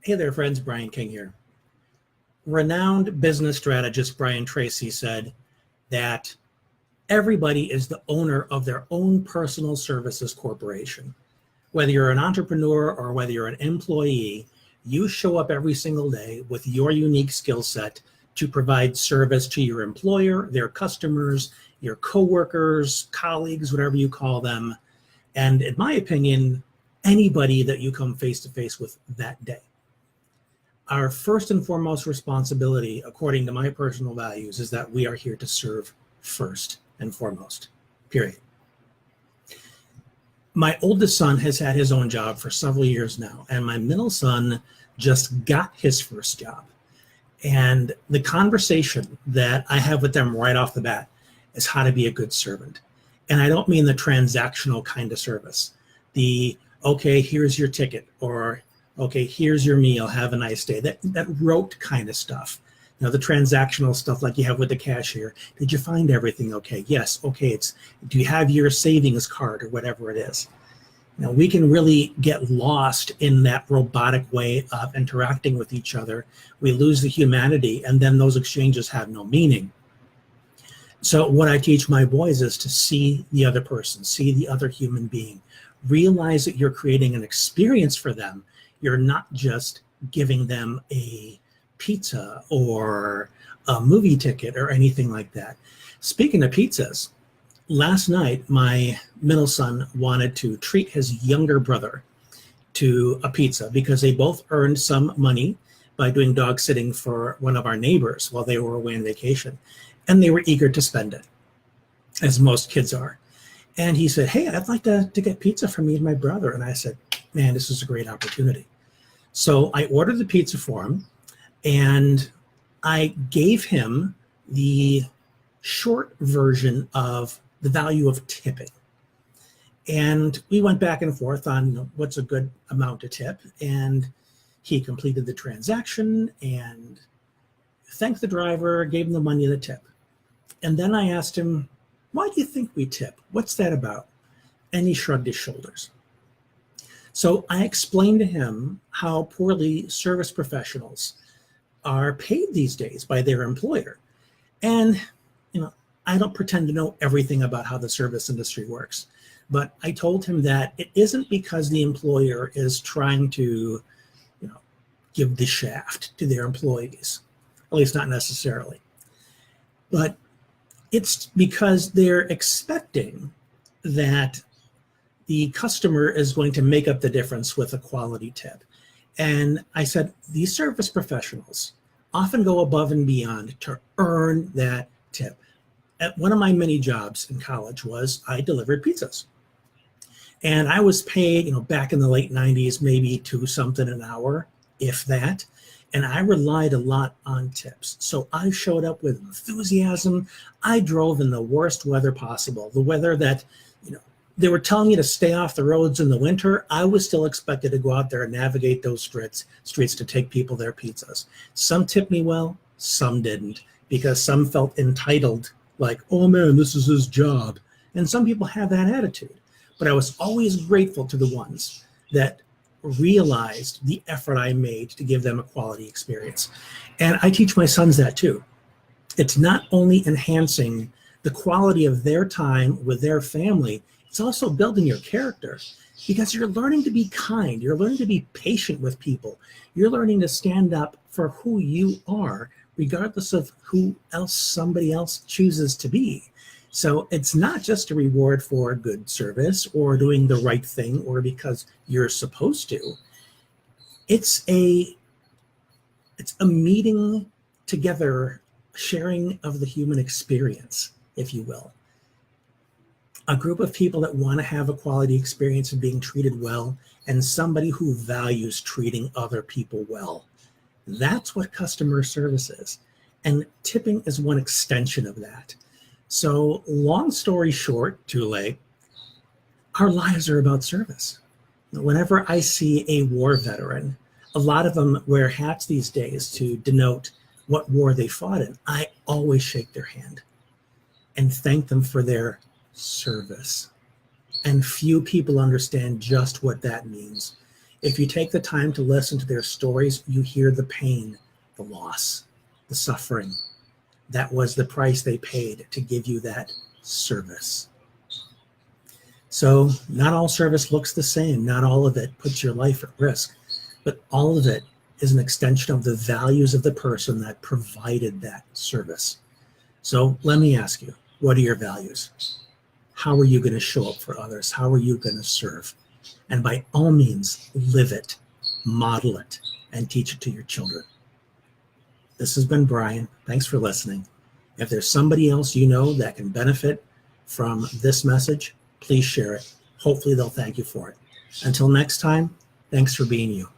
Hey there, friends. Brian King here. Renowned business strategist Brian Tracy said that everybody is the owner of their own personal services corporation. Whether you're an entrepreneur or whether you're an employee, you show up every single day with your unique skill set to provide service to your employer, their customers, your coworkers, colleagues, whatever you call them. And in my opinion, anybody that you come face to face with that day. Our first and foremost responsibility, according to my personal values, is that we are here to serve first and foremost, period. My oldest son has had his own job for several years now, and my middle son just got his first job. And the conversation that I have with them right off the bat is how to be a good servant. And I don't mean the transactional kind of service. Okay, here's your ticket, or okay, here's your meal, have a nice day. That rote kind of stuff. The transactional stuff like you have with the cashier. Did you find everything okay? Yes, okay. Do you have your savings card or whatever it is? We can really get lost in that robotic way of interacting with each other. We lose the humanity, and then those exchanges have no meaning. So what I teach my boys is to see the other person, see the other human being, realize that you're creating an experience for them. You're not just giving them a pizza or a movie ticket or anything like that. Speaking of pizzas, last night my middle son wanted to treat his younger brother to a pizza because they both earned some money by doing dog sitting for one of our neighbors while they were away on vacation. And they were eager to spend it, as most kids are. And he said, hey, I'd like to get pizza for me and my brother. And I said, man, this is a great opportunity. So I ordered the pizza for him, and I gave him the short version of the value of tipping. And we went back and forth on what's a good amount to tip. And he completed the transaction and thanked the driver, gave him the money of the tip. And then I asked him, why do you think we tip? What's that about? And he shrugged his shoulders. So I explained to him how poorly service professionals are paid these days by their employer. And, I don't pretend to know everything about how the service industry works, but I told him that it isn't because the employer is trying to, give the shaft to their employees, at least not necessarily. But it's because they're expecting that the customer is going to make up the difference with a quality tip. And I said, these service professionals often go above and beyond to earn that tip. At one of my many jobs in college was I delivered pizzas. And I was paid, back in the late 90s, maybe $2 something an hour, if that. And I relied a lot on tips. So I showed up with enthusiasm. I drove in the worst weather possible, the weather that, they were telling me to stay off the roads in the winter. I was still expected to go out there and navigate those streets to take people their pizzas. Some tipped me well, some didn't, because some felt entitled, like, oh man, this is his job. And some people have that attitude. But I was always grateful to the ones that realized the effort I made to give them a quality experience. And I teach my sons that too. It's not only enhancing the quality of their time with their family, it's also building your character, because you're learning to be kind. You're learning to be patient with people. You're learning to stand up for who you are, regardless of who else somebody else chooses to be. So it's not just a reward for good service or doing the right thing or because you're supposed to. It's a meeting together, sharing of the human experience, if you will. A group of people that want to have a quality experience of being treated well, and somebody who values treating other people well. That's what customer service is. And tipping is one extension of that. So long story short, Tule, our lives are about service. Whenever I see a war veteran, a lot of them wear hats these days to denote what war they fought in. I always shake their hand and thank them for their service. And few people understand just what that means. If you take the time to listen to their stories, you hear the pain, the loss, the suffering. That was the price they paid to give you that service. So not all service looks the same. Not all of it puts your life at risk, but all of it is an extension of the values of the person that provided that service. So let me ask you, what are your values? How are you going to show up for others? How are you going to serve? And by all means, live it, model it, and teach it to your children. This has been Brian. Thanks for listening. If there's somebody else you know that can benefit from this message, please share it. Hopefully they'll thank you for it. Until next time, thanks for being you.